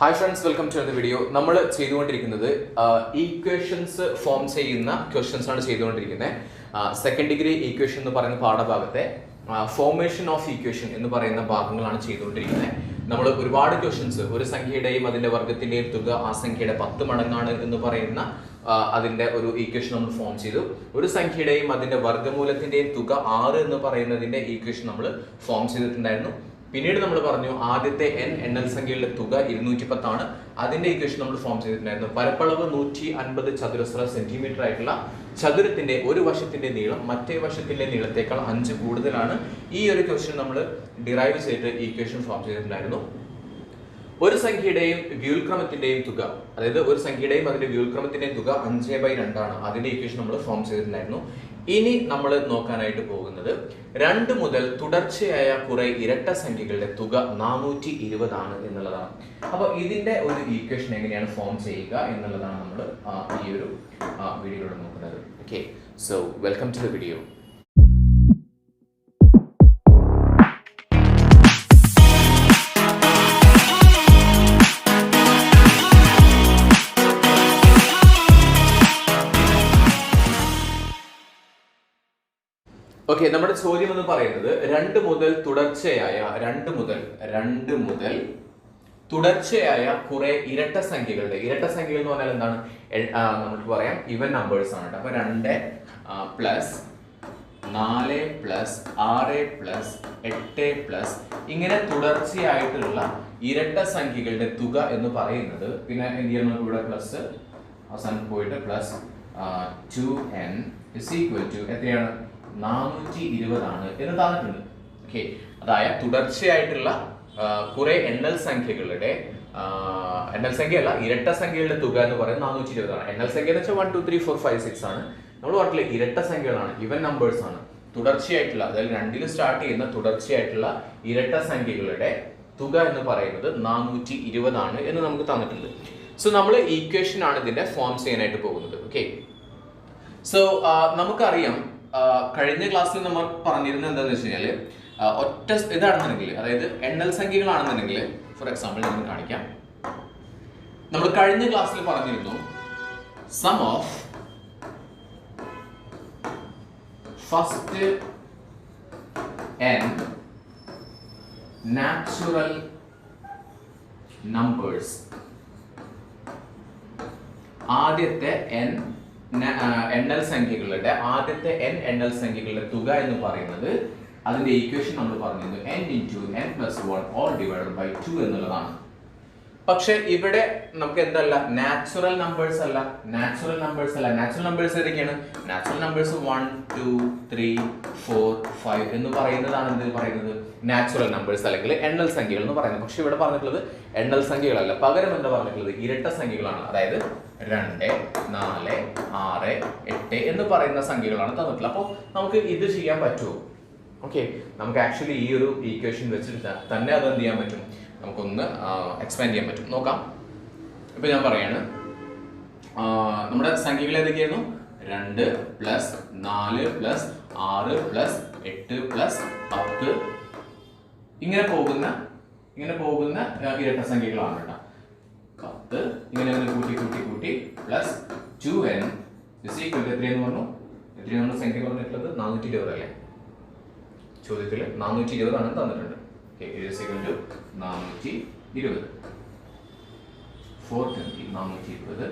Hi friends, welcome to another video. നമ്മൾ ചെയ്തുകൊണ്ടിരിക്കുന്നത് equations form ചെയ്യുന്ന ക്വസ്റ്റ്യൻസ് ആണ് ചെയ്തുകൊണ്ടിരിക്കുന്നത്. സെക്കൻഡ് ഡിഗ്രി ഈക്വേഷൻ എന്ന് പറയുന്ന പാഠഭാഗത്തെ ഫോർമേഷൻ ഓഫ് ഈക്വേഷൻ എന്ന് പറയുന്ന ഭാഗങ്ങളാണ് ചെയ്തുകൊണ്ടിരിക്കുന്നത്. നമ്മൾ ഒരുപാട് ക്വസ്റ്റ്യൻസ്, ഒരു സംഖ്യയുടെയും അതിന്റെ വർഗത്തിന്റെയും തുക ആ സംഖ്യയുടെ 10 മടങ്ങാണ് എന്ന് പറയുന്ന അതിന്റെ ഒരു ഈക്വേഷൻ നമ്മൾ ഫോം ചെയ്തു. ഒരു സംഖ്യയുടെയും അതിന്റെ വർഗ്ഗമൂലത്തിന്റെയും തുക 6 എന്ന് പറയുന്നതിന്റെ ഈക്വേഷൻ നമ്മൾ ഫോം ചെയ്തിട്ടുണ്ടായിരുന്നു. പിന്നീട് നമ്മൾ പറഞ്ഞു ആദ്യത്തെ n എണ്ണൽ സംഖ്യകളുടെ തുക 210 ആണ്. അതിന്റെ ഇക്വേഷൻ നമ്മൾ ഫോം ചെയ്തിട്ടുണ്ടായിരുന്നു. പരപ്പളവ് 150 ചതുരശ്ര സെന്റിമീറ്റർ ആയിട്ടുള്ള ചതുരത്തിന്റെ ഒരു വശത്തിന്റെ നീളം മറ്റേ വശത്തിന്റെ നീളത്തേക്കാൾ 5 കൂടുതലാണ്. ഈ ഒരു ക്വസ്റ്റ്യൻ നമ്മൾ ഡിറൈവ് ചെയ്തിട്ട് ഈക്വേഷൻ ഫോം ചെയ്തിട്ടുണ്ടായിരുന്നു. ഒരു സംഖ്യയുടെയും വ്യുൽക്രമത്തിന്റെയും തുക, അതായത് ഒരു സംഖ്യയുടെയും അതിന്റെ വ്യുൽക്രമത്തിന്റെയും തുക 5/2 ആണ്. അതിന്റെ ഇക്വേഷൻ നമ്മൾ ഫോം ചെയ്തിട്ടുണ്ടായിരുന്നു. ഇനി നമ്മൾ നോക്കാനായിട്ട് പോകുന്നത് 2 മുതൽ തുടർച്ചയായ കുറെ ഇരട്ട സംഖ്യകളുടെ തുക 420 ആണ് എന്നുള്ളതാണ്. അപ്പൊ ഇതിന്റെ ഒരു ഈക്വേഷൻ എങ്ങനെയാണ് ഫോം ചെയ്യുക എന്നുള്ളതാണ് നമ്മൾ ഈ ഒരു വീഡിയോയിലൂടെ നോക്കുന്നത്. Okay, so welcome to the video. Okay, നമ്മുടെ ചോദ്യം എന്ന് പറയുന്നത് 2 മുതൽ തുടർച്ചയായ കുറെ ഇരട്ട സംഖ്യകളുടെ, ഇരട്ട സംഖ്യകൾ എന്ന് പറഞ്ഞാൽ എന്താണ്, നമുക്ക് പറയാം ഇവൻ നമ്പേഴ്സ് ആണ്. അപ്പൊ 2 പ്ലസ് 4 പ്ലസ് 6 പ്ലസ് 8 പ്ലസ് ഇങ്ങനെ തുടർച്ചയായിട്ടുള്ള ഇരട്ട സംഖ്യകളുടെ തുക എന്ന് പറയുന്നത്, പിന്നെ എന്ത് ചെയ്യണം, ഇവിടെ പ്ലസ് അവസാനം പോയിട്ട് plus 2n is equal to എത്രയാണ്, 420 ആണ് എന്ന് തന്നിട്ടുണ്ട്. ഓക്കെ, അതായത് തുടർച്ചയായിട്ടുള്ള കുറെ എണ്ണൽ സംഖ്യകളുടെ, എണ്ണൽ സംഖ്യയല്ല ഇരട്ട സംഖ്യകളുടെ തുക എന്ന് പറയുന്നത് 420 ആണ്. എണ്ണൽ സംഖ്യ എന്ന് വെച്ചാൽ 1 2 3 4 5 6 ആണ്. നമ്മൾ പറഞ്ഞില്ല ഇരട്ട സംഖ്യകളാണ്, ഇവൻ നമ്പേഴ്സ് ആണ്. തുടർച്ചയായിട്ടുള്ള, അതായത് 2 സ്റ്റാർട്ട് ചെയ്യുന്ന തുടർച്ചയായിട്ടുള്ള ഇരട്ട സംഖ്യകളുടെ തുക എന്ന് പറയുന്നത് 420 ആണ് എന്ന് നമുക്ക് തന്നിട്ടുണ്ട്. സോ നമ്മൾ ഈക്വേഷൻ ആണ് ഇതിന്റെ ഫോം ചെയ്യാനായിട്ട് പോകുന്നത്. ഓക്കെ, സോ നമുക്കറിയാം കഴിഞ്ഞ ക്ലാസ്സിൽ നമ്മൾ പറഞ്ഞിരുന്നത് എന്താണെന്ന് വെച്ച് കഴിഞ്ഞാൽ, ഒറ്റ ഇതാണെന്നുണ്ടെങ്കിൽ, അതായത് എണ്ണൽ സംഖ്യകളാണെന്നുണ്ടെങ്കിൽ, ഫോർ എക്സാമ്പിൾ ഞാൻ കാണിക്കാം. നമ്മൾ കഴിഞ്ഞ ക്ലാസ്സിൽ പറഞ്ഞിരുന്നു sum of first n natural numbers, ആദ്യത്തെ n എണ്ണൽ സംഖ്യകളുടെ ആദ്യത്തെ n എണ്ണൽ സംഖ്യകളുടെ തുക എന്ന് പറയുന്നത്, അതിന്റെ ഈക്വേഷൻ നമ്മൾ പറഞ്ഞിരുന്നു n into n plus 1 all divided by 2 എന്നുള്ളതാണ്. പക്ഷെ ഇവിടെ നമുക്ക് എന്തല്ല, നാച്ചുറൽ നമ്പേഴ്സ് അല്ല. നാച്ചുറൽ നമ്പേഴ്സ് ഏതൊക്കെയാണ്? നാച്ചുറൽ നമ്പേഴ്സ് 1 2 3 4 5 എന്ന് പറയുന്നതാണ് എന്ത് പറയുന്നത്, നാച്ചുറൽ നമ്പേഴ്സ് അല്ലെങ്കിൽ എണ്ണൽ സംഖ്യകൾ എന്ന് പറയുന്നത്. പക്ഷെ ഇവിടെ പറഞ്ഞിട്ടുള്ളത് എണ്ണൽ സംഖ്യകളല്ല, പകരം എന്താ പറഞ്ഞിട്ടുള്ളത്, ഇരട്ട സംഖ്യകളാണ്. അതായത് 2 4 6 8 എന്ന് പറയുന്ന സംഖ്യകളാണ് തന്നിട്ടുള്ളത്. അപ്പോൾ നമുക്ക് ഇത് ചെയ്യാൻ പറ്റുമോ? ഓക്കെ, നമുക്ക് ആക്ച്വലി ഈ ഒരു ഈക്വേഷൻ വെച്ചിട്ട് തന്നെ അത് എന്ത് ചെയ്യാൻ പറ്റും, നമുക്കൊന്ന് എക്സ്പാൻഡ് ചെയ്യാൻ പറ്റും. നോക്കാം. ഇപ്പൊ ഞാൻ പറയാണ്, നമ്മുടെ സംഖ്യകൾ ഏതൊക്കെയായിരുന്നു, 2 പ്ലസ് 4 പ്ലസ് 6 പ്ലസ് 8 പ്ലസ് 10 ഇങ്ങനെ പോകുന്ന ഇരട്ട സംഖ്യകളാണ് കേട്ടോ. 10 ഇങ്ങനെ കൂട്ടി plus 2n is equal to എത്രയെന്ന് പറഞ്ഞു, എത്രയാണ് നമ്മൾ സംഖ്യ പറഞ്ഞിട്ടുള്ളത്, 420 അല്ലേ. ചോദ്യത്തിൽ 420 ആണ് തന്നിട്ടുണ്ട്. It is equal to 420 420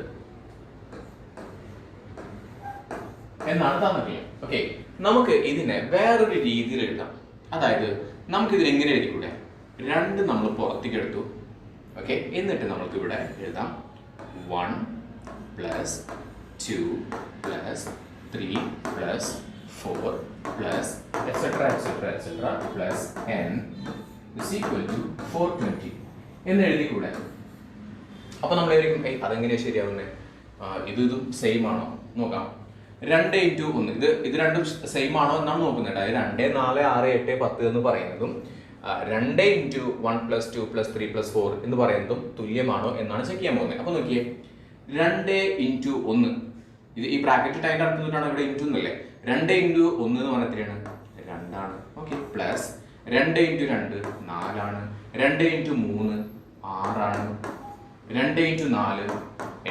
എന്നാണ് തന്നിട്ടുള്ളത്. ഓക്കെ, നമുക്ക് ഇതിനെ വേറൊരു രീതിയിൽ എഴുതാം. അതായത് നമുക്ക് ഇതിൽ എങ്ങനെ എഴുതിക്കൂടെ, 2 നമ്മൾ പുറത്തേക്ക് എടുത്തു. ഓക്കെ, എന്നിട്ട് നമുക്ക് ഇവിടെ എഴുതാം 1 plus 2 plus 3 plus 4 plus et cetera plus n is equal to 420 എന്ന് എഴുതിക്കൂടെ. അപ്പൊ നമ്മൾ അതെങ്ങനെയാ ശരിയാവുന്നത്, ഇതും സെയിം ആണോ നോക്കാം. 2 into 1 ഇത് രണ്ടും സെയിം ആണോ എന്നാണ് നോക്കുന്നത്. അതായത് 2 4 6 8 10 എന്ന് പറയുന്നതും 2 into 1 plus 2 plus 3 plus 4 എന്ന് പറയുന്നതും തുല്യമാണോ എന്നാണ് ചെക്ക് ചെയ്യാൻ പോകുന്നത്. അപ്പൊ നോക്കിയേ, 2 into 1 ഇത് ഈ ബ്രാക്കറ്റ് ടൈം നടത്തുന്നിട്ടാണ് ഇവിടെ ഇൻറ്റു എന്നല്ലേ. 2 into 1 എന്ന് പറഞ്ഞാൽ എത്രയാണ്, 2 ആണ്. ഓക്കെ, പ്ലസ് 2 into 2 4 ആണ്. 2 into 3 6 ആണ്. 2 ഇൻറ്റു 4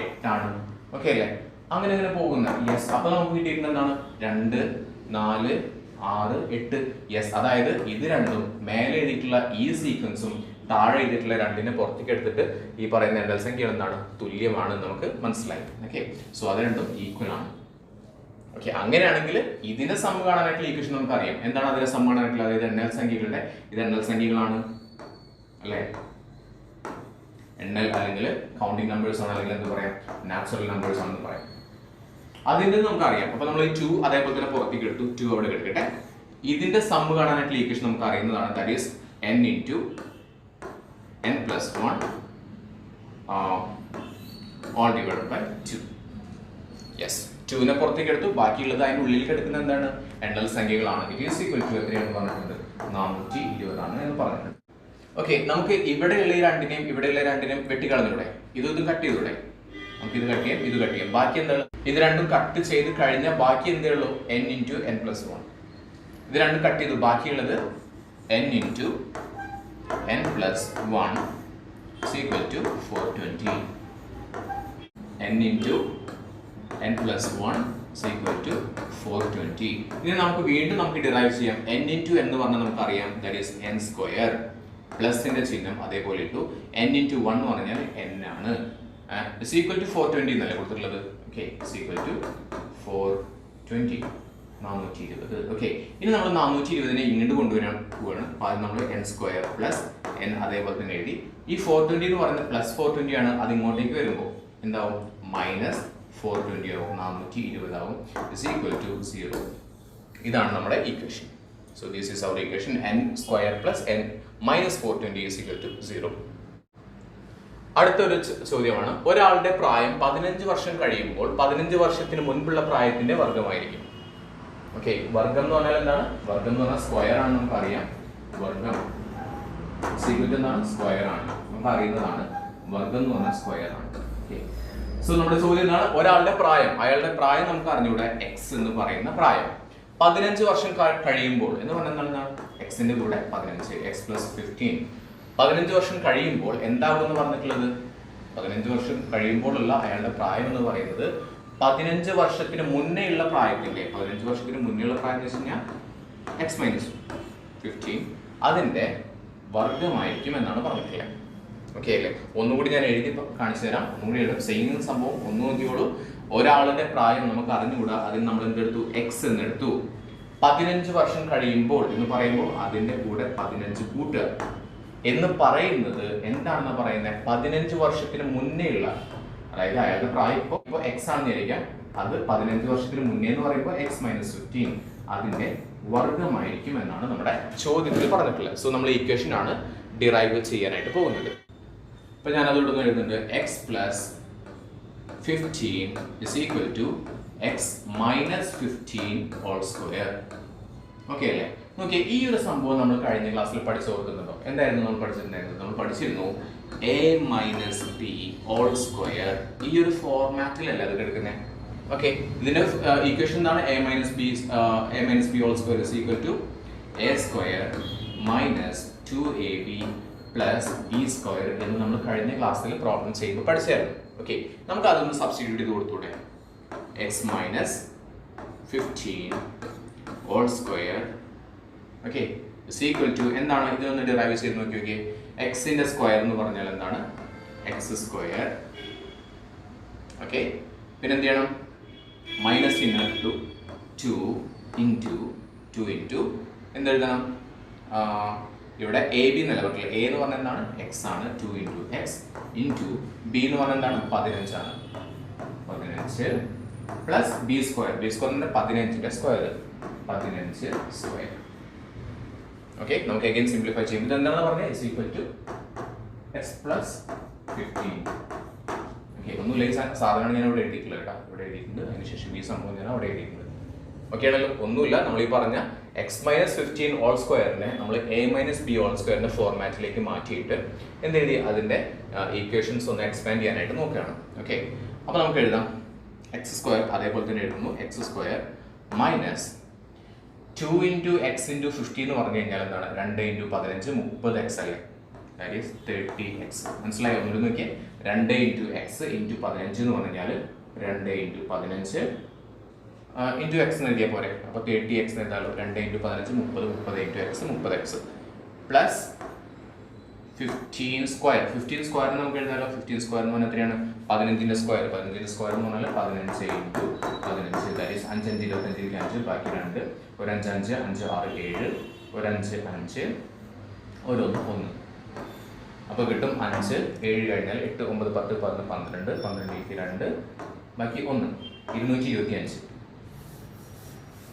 8 ഓക്കെ അല്ലേ? അങ്ങനെ അങ്ങനെ പോകുന്ന യെസ്. അപ്പൊ നമുക്ക് കിട്ടിയിരുന്നത് എന്താണ്? 2 4 6 8 യെസ്. അതായത് ഇത് രണ്ടും മേലെ എഴുതിയിട്ടുള്ള ഈ സീക്വൻസും താഴെ എഴുതിയിട്ടുള്ള രണ്ടിനെ പുറത്തേക്ക് എടുത്തിട്ട് ഈ പറയുന്ന എണ്ണൽ സംഖ്യകൾ എന്താണ്? തുല്യമാണ് നമുക്ക് മനസ്സിലായി. ഓക്കെ, സോ അത് രണ്ടും ഈക്വൽ ആണ്. ഓക്കെ, അങ്ങനെയാണെങ്കിൽ ഇതിന്റെ സം കാണാനായിട്ടുള്ള ഈക്വേഷൻ നമുക്ക് അറിയാം. എന്താണ് അതിന്റെ സം കാണാനായിട്ടുള്ള? അതായത് എണ്ണൽ സംഖ്യകളുടെ ഇത് എണ്ണൽ സംഖ്യകളാണ് അല്ലേ? എണ്ണൽ അല്ലെങ്കിൽ കൗണ്ടിങ് നമ്പേഴ്സ് ആണ്, അല്ലെങ്കിൽ എന്താ പറയാം, നാച്ചുറൽ നമ്പേഴ്സ് ആണെന്ന് പറയാം. അതിന്റെ നമുക്ക് അറിയാം. അപ്പൊ നമ്മൾ ഈ 2 അതേപോലെ തന്നെ പുറത്തേക്ക് എടുത്തു, 2 അവിടെ എടുക്കട്ടെ. ഇതിന്റെ സം കാണാനായിട്ടുള്ള ഈക്വേഷൻ നമുക്ക് അറിയുന്നതാണ്. That is n into n plus 1 all divided by 2. Yes, 2നെ പുറത്തേക്ക് എടുത്തു, ബാക്കിയുള്ളത് അതിന്റെ ഉള്ളിലേക്ക് എടുക്കുന്ന എന്താണ്? എണ്ണൽ സംഖ്യകളാണ്. ഇറ്റ് ഈസ് ഈക്വൽ ടു എത്രയാണ് പറഞ്ഞിട്ടുണ്ട്? 420 ആണ് എന്ന് പറഞ്ഞിട്ടുണ്ട്. ഓക്കെ, നമുക്ക് ഇവിടെയുള്ള ഈ രണ്ടിനെയും ഇവിടെയുള്ള രണ്ടിനെയും വെട്ടിക്കളഞ്ഞൂടെ? ഇതും കട്ട് ചെയ്തൂടെ? നമുക്ക് ഇത് കട്ട് ചെയ്യാം, ഇത് കട്ട് ചെയ്യാം. ബാക്കി എന്താണ്? ഇത് രണ്ടും കട്ട് ചെയ്ത് കഴിഞ്ഞാൽ ബാക്കി എന്തേ ഉള്ളൂ? n into n plus 1. ഇത് രണ്ടും കട്ട് ചെയ്തു, ബാക്കിയുള്ളത് n into n plus 1 is equal to 420. n into n plus 1 is equal to 420. ഇനി നമുക്ക് വീണ്ടും നമുക്ക് ഡിറൈവ് ചെയ്യാം. n into എന്ന് പറഞ്ഞാൽ നമുക്കറിയാം, that is n square. പ്ലസിന്റെ ചിഹ്നം അതേപോലെ ഇട്ടു. n into 1 എന്ന് പറഞ്ഞാൽ n ആണ്. is equal to 420 എന്നല്ലേ കൊടുത്തിട്ടുള്ളത്? Okay, is equal to 420. 420. Okay, ഇനി നമ്മൾ 420നെ ഇങ്ങോട്ട് കൊണ്ടുവരാൻ പോവാണ്. ആദ്യം നമ്മൾ n സ്ക്വയർ പ്ലസ് n അതേപോലെ തന്നെ എഴുതി. ഈ 420 എന്ന് പറയുന്നത് പ്ലസ് 420 ആണ്. അത് ഇങ്ങോട്ടേക്ക് വരുമ്പോൾ എന്താവും? മൈനസ് 420 ആവും, 420 ആവും. is equal to 0. ഇതാണ് നമ്മുടെ equation. So this is our equation. n square plus n minus 420 is equal to 0. അടുത്തൊരു ചോദ്യമാണ്, ഒരാളുടെ പ്രായം 15 വർഷം കഴിയുമ്പോൾ 15 വർഷത്തിന് മുൻപുള്ള പ്രായത്തിന്റെ വർഗമായിരിക്കും. ഓക്കെ, വർഗം എന്ന് പറഞ്ഞാൽ എന്താണ്? വർഗം എന്ന് പറഞ്ഞാൽ സ്ക്വയർ ആണ്, നമുക്കറിയാം. വർഗം എന്താണ്? സ്ക്വയർ ആണ്, നമുക്ക് അറിയുന്നതാണ്. വർഗം എന്ന് പറഞ്ഞാൽ സ്ക്വയർ ആണ്. ഓക്കെ, സോ നമ്മുടെ ചോദ്യം എന്താണ്? ഒരാളുടെ പ്രായം, അയാളുടെ പ്രായം നമുക്ക് അറിഞ്ഞൂടെ? എക്സ് എന്ന് പറയുന്ന പ്രായം 15 വർഷം കഴിയുമ്പോൾ എന്ന് പറഞ്ഞാൽ എന്താണ്? എക്സിന്റെ കൂടെ 15, എക്സ് പ്ലസ് 15. 15 വർഷം കഴിയുമ്പോൾ എന്താകും എന്ന് പറഞ്ഞിട്ടുള്ളത്? 15 വർഷം കഴിയുമ്പോഴുള്ള അയാളുടെ പ്രായം എന്ന് പറയുന്നത് 15 വർഷത്തിന് മുന്നേ ഉള്ള പ്രായത്തിന്റെ 15 വർഷത്തിന് മുന്നേ ഉള്ള പ്രായം എന്ന് വെച്ച് കഴിഞ്ഞാൽ എക്സ് മൈനസ് 15 അതിന്റെ വർഗമായിരിക്കും എന്നാണ് പറഞ്ഞിട്ടുള്ളത്. ഓക്കെ അല്ലേ? ഒന്നുകൂടി ഞാൻ എഴുതി കാണിച്ചു തരാം. ഒന്നുകൂടി എഴുതും. സെയിം സംഭവം ഒന്ന് നോക്കിയോളൂ. ഒരാളുടെ പ്രായം നമുക്ക് അറിഞ്ഞുകൂടാ, അതിന് നമ്മൾ എന്തെടുത്തു? എക്സ് എന്നെടുത്തു. 15 വർഷം കഴിയുമ്പോൾ എന്ന് പറയുമ്പോൾ അതിന്റെ കൂടെ 15 കൂട്ടുക എന്ന് പറയുന്നത് എന്താണെന്ന് പറയുന്നത്? 15 വർഷത്തിന് മുന്നേ ഉള്ള, അതായത് അയാളുടെ പ്രായം ഇപ്പോൾ എക്സ് ആണെന്ന് വിചാരിക്കാം, അത് 15 വർഷത്തിന് മുന്നേ എന്ന് പറയുമ്പോൾ എക്സ് മൈനസ് 15 അതിന്റെ വർഗമായിരിക്കും എന്നാണ് നമ്മുടെ ചോദ്യത്തിൽ പറഞ്ഞിട്ടുള്ളത്. സോ നമ്മൾ ഇക്വേഷൻ ആണ് ഡിറൈവ് ചെയ്യാനായിട്ട് പോകുന്നത്. അപ്പൊ ഞാൻ അതോടൊപ്പം എഴുതുന്നുണ്ട്, X plus 15 is equal to x minus 15 all square. Okay അല്ലേ? ഓക്കെ, ഈ ഒരു സംഭവം നമ്മൾ കഴിഞ്ഞ ക്ലാസ്സിൽ പഠിച്ചു ഓർക്കുന്നുണ്ടോ? എന്തായിരുന്നു നമ്മൾ പഠിച്ചിട്ടുണ്ടായിരുന്നത്? നമ്മൾ പഠിച്ചിരുന്നു a minus b all square. ഈ ഒരു ഫോർമാറ്റിലല്ല അത് എടുക്കുന്നത്. ഓക്കെ, ഇതിന്റെ ഇക്വേഷൻ എന്താണ്? a minus b all square is equal to a square minus 2ab plus b square എന്ന് നമ്മൾ കഴിഞ്ഞ ക്ലാസ്സിൽ പ്രോബ്ലം ചെയ്യുമ്പോൾ പഠിച്ചായിരുന്നു. ഓക്കെ, നമുക്ക് അതൊന്ന് സബ്സ്റ്റിറ്റ്യൂട്ട് ചെയ്ത് കൊടുത്തൂടെ? X minus 15 all square okay is equal to എന്താണ്? ഇതൊന്ന് ഡിറൈവ് ചെയ്ത് നോക്കി. ഓക്കെ, എക്സിന്റെ സ്ക്വയർ എന്ന് പറഞ്ഞാൽ എന്താണ്? X square. ഓക്കെ, പിന്നെ എന്ത് ചെയ്യണം? മൈനസ് ഇൻറ്റു 2 ഇൻറ്റു എന്തെഴുതണം? ഇവിടെ എ ബി എന്നല്ല പറഞ്ഞില്ല. എ എന്ന് പറഞ്ഞാൽ എന്താണ്? എക്സ് ആണ്. 2 ഇൻറ്റു എക്സ് ഇൻറ്റു ബി എന്ന് പറഞ്ഞാൽ എന്താണ്? 15 ആണ്. 15 plus B square. B square എന്ന് പറഞ്ഞാൽ 15ന്റെ സ്ക്വയർ. 15 സ്ക്വയർ. ഓക്കെ, നമുക്ക് അഗൈൻ സിംപ്ലിഫൈ ചെയ്യും. ഇത് എന്താണ് പറഞ്ഞത്? Is equal to X plus 15. Okay, ഒന്നുമില്ല, സാധാരണ ഞാൻ ഇവിടെ എഴുതിയിട്ടില്ല കേട്ടോ. ഇവിടെ എഴുതിയിട്ടുണ്ട്. അതിനുശേഷം ഈ സംഭവം ഞാൻ അവിടെ എഴുതിയിട്ടുണ്ട്. ഓക്കെ ആണല്ലോ? ഒന്നുമില്ല, നമ്മൾ ഈ പറഞ്ഞ എക്സ് മൈനസ് 15 ഓൾ സ്ക്വയറിനെ നമ്മൾ എ മൈനസ് ബി ഓൾ സ്ക്വയറിന്റെ ഫോർമാറ്റിലേക്ക് മാറ്റിയിട്ട് എന്തെഴുതി? അതിന്റെ ഈക്വേഷൻസ് ഒന്ന് എക്സ്പാൻഡ് ചെയ്യാനായിട്ട് നോക്കുകയാണ്. ഓക്കെ, അപ്പോൾ നമുക്ക് എഴുതാം എക്സ് സ്ക്വയർ, അതേപോലെ തന്നെ എഴുതുന്നു X square minus 2 into X into 15 എന്ന് പറഞ്ഞു കഴിഞ്ഞാൽ എന്താണ്? 2 ഇൻറ്റു 15 30 എക്സ് അല്ലേ? that is 30x. മനസ്സിലായോ? ഒന്നുകൂടി നോക്കിയേ, 2 ഇൻറ്റു എക്സ് ഇൻറ്റു 15 എന്ന് പറഞ്ഞു കഴിഞ്ഞാൽ 2 ഇൻറ്റു 15 ഇൻറ്റു എക്സ് എന്ന് എഴുതിയാൽ പോരെ. അപ്പോൾ 30x എന്ന് എഴുതാലോ. 2 into 15 30, 30 into X 30x plus 15 square. 15 square നമുക്ക് എഴുതാലോ. 15 സ്ക്വയർ എന്ന് പറഞ്ഞാൽ എത്രയാണ്? 15ൻ്റെ സ്ക്വയർ. 15ൻ്റെ സ്ക്വയർ എന്ന് പറഞ്ഞാൽ 15 ഇൻറ്റു 15, ദാറ്റ് ഈസ് 5 5 25 5, ബാക്കി 2, ഒരു 5 5 5 6 7, ഒരു 5 5 ഒരു 1. അപ്പോൾ കിട്ടും 5 7 കഴിഞ്ഞാൽ 8 9 10 11 12 12 2, ബാക്കി 1 225.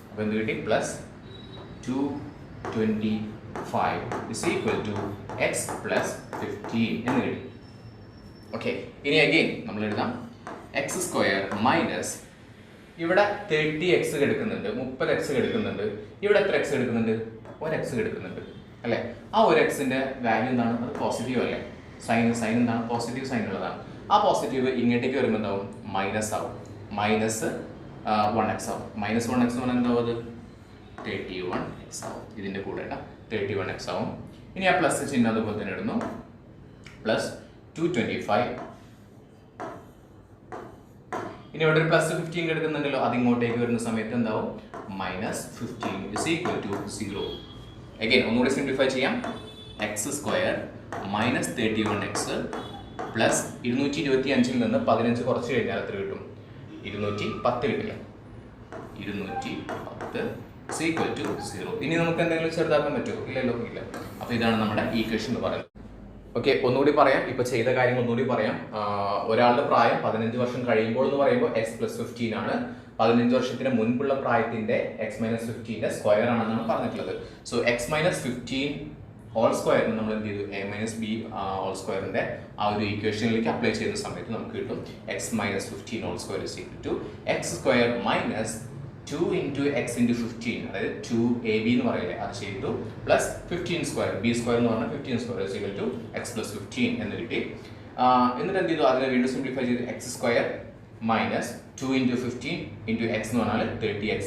അപ്പോൾ എന്ത് കിട്ടി? Plus 225 is equal to x plus 15 എന്ന് കിട്ടി. ഓക്കെ, ഇനി അഗെയിൻ നമ്മൾ എഴുതാം എക്സ് സ്ക്വയർ മൈനസ്, ഇവിടെ 30x എടുക്കുന്നുണ്ട്, 30x എടുക്കുന്നുണ്ട്, ഇവിടെ എത്ര എക്സ് എടുക്കുന്നുണ്ട്? 1x എടുക്കുന്നുണ്ട് അല്ലേ? ആ 1xന്റെ വാല്യൂ എന്താണ്? അത് പോസിറ്റീവ് അല്ലേ? സൈൻ എന്താണ്? പോസിറ്റീവ് സൈൻ ഉള്ളതാണ്. ആ പോസിറ്റീവ് ഇങ്ങോട്ടേക്ക് വരുമ്പോൾ എന്താവും? മൈനസ് ആവും. മൈനസ് 1x ആവും. മൈനസ് 1x എന്ന് പറഞ്ഞാൽ എന്താവും? അത് 31x ആവും. ഇതിൻ്റെ കൂടെ 31x ആവും. ഇനി ആ പ്ലസ് ചിഹ്നം അതുപോലെ തന്നെ ഇടുന്നു. പ്ലസ് 225. ഇനി ഇവിടെ ഒരു പ്ലസ് 15 എടുക്കുന്നുണ്ടല്ലോ, അത് ഇങ്ങോട്ടേക്ക് വരുന്ന സമയത്ത് എന്താവും? Minus 15 is equal to 0. Again ഒന്നുകൂടി സിംപ്ലിഫൈ ചെയ്യാം. X square minus 31x plus 225 നിന്ന് 15 കുറച്ച് കഴിഞ്ഞാൽ എത്ര കിട്ടും? 210 കിട്ടില്ല. 210 is equal to 0. ഇനി നമുക്ക് എന്തെങ്കിലും ചെറുതാക്കാൻ പറ്റുമോ? ഇല്ലല്ലോ, ഇല്ല. അപ്പോൾ ഇതാണ് നമ്മുടെ ഈക്വേഷൻ എന്ന് പറയുന്നത്. ഓക്കെ, ഒന്നുകൂടി പറയാം. ഇപ്പോൾ ചെയ്ത കാര്യങ്ങൾ ഒന്നുകൂടി പറയാം. ഒരാളുടെ പ്രായം 15 വർഷം കഴിയുമ്പോൾ എന്ന് പറയുമ്പോൾ എക്സ് പ്ലസ് 15 ആണ്. 15 വർഷത്തിന് മുൻപുള്ള പ്രായത്തിന്റെ എക്സ് മൈനസ് 15ന്റെ സ്ക്വയർ ആണെന്നാണ് പറഞ്ഞിട്ടുള്ളത്. സോ എക്സ് മൈനസ് 15 ഹോൾ സ്ക്വയറിന് നമ്മൾ എന്ത് ചെയ്തു? എ മൈനസ് ബി ഹോൾ സ്ക്വയറിന്റെ ആ ഒരു ഈക്വേഷനിലേക്ക് അപ്ലൈ ചെയ്യുന്ന സമയത്ത് നമുക്ക് കിട്ടും X minus 15 whole square is equal to X square minus 2 into X into 15, അതായത് 2ab എന്ന് പറയില്ലേ, അത് ചെയ്തു പ്ലസ് 15 സ്ക്വയർ, ബി സ്ക്വയർ എന്ന് പറഞ്ഞാൽ 15 square is equal to X plus 15 എന്ന് കിട്ടി. എന്നിട്ട് എന്ത് ചെയ്തു? അതിനെ വീണ്ടും സിംപ്ലിഫൈ ചെയ്ത് x square minus 2 into 15 into x എന്ന് പറഞ്ഞാൽ 30x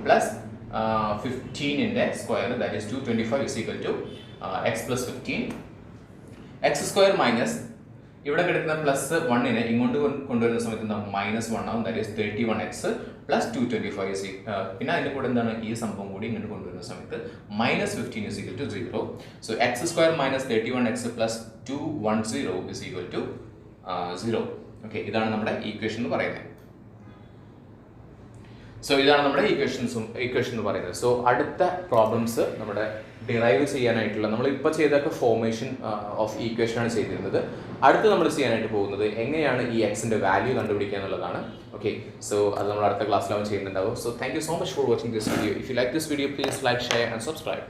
പ്ലസ് 15ൻ്റെ square, that is 225 is equal to X plus 15. X square minus ഇവിടെ കിടക്കുന്ന പ്ലസ് 1നെ ഇങ്ങോട്ട് കൊണ്ടുവരുന്ന സമയത്ത് എന്താ? മൈനസ് 1 ആവും, ദാറ്റ് ഈസ് 31x പ്ലസ് 225. പിന്നെ അതിൻ്റെ കൂടെ എന്താണ്? ഈ സംഭവം കൂടി ഇങ്ങോട്ട് കൊണ്ടുവരുന്ന സമയത്ത് minus 15 is equal to 0. So X square minus 31x plus 210 is equal to 0. Okay, ഇതാണ് നമ്മുടെ ഈക്വേഷൻ എന്ന് പറയുന്നത്. സോ ഇതാണ് നമ്മുടെ ഈക്വേഷൻ എന്ന് പറയുന്നത്. സോ അടുത്ത പ്രോബ്ലംസ് നമ്മുടെ ഡിറൈവ് ചെയ്യാനായിട്ടുള്ള, നമ്മൾ ഇപ്പോൾ ചെയ്തൊക്കെ ഫോർമേഷൻ ഓഫ് ഈക്വേഷൻ ആണ് ചെയ്തിരുന്നത്. അടുത്ത് നമ്മൾ ചെയ്യാനായിട്ട് പോകുന്നത് എങ്ങനെയാണ് ഈ എക്സിന്റെ വാല്യൂ കണ്ടുപിടിക്കുക എന്നുള്ളതാണ്. ഓക്കെ, സോ അത് നമ്മൾ അടുത്ത ക്ലാസ്സിലാവും ചെയ്യുന്നുണ്ടാവും. So thank you so much for watching this video. If you like this video please like, share and subscribe.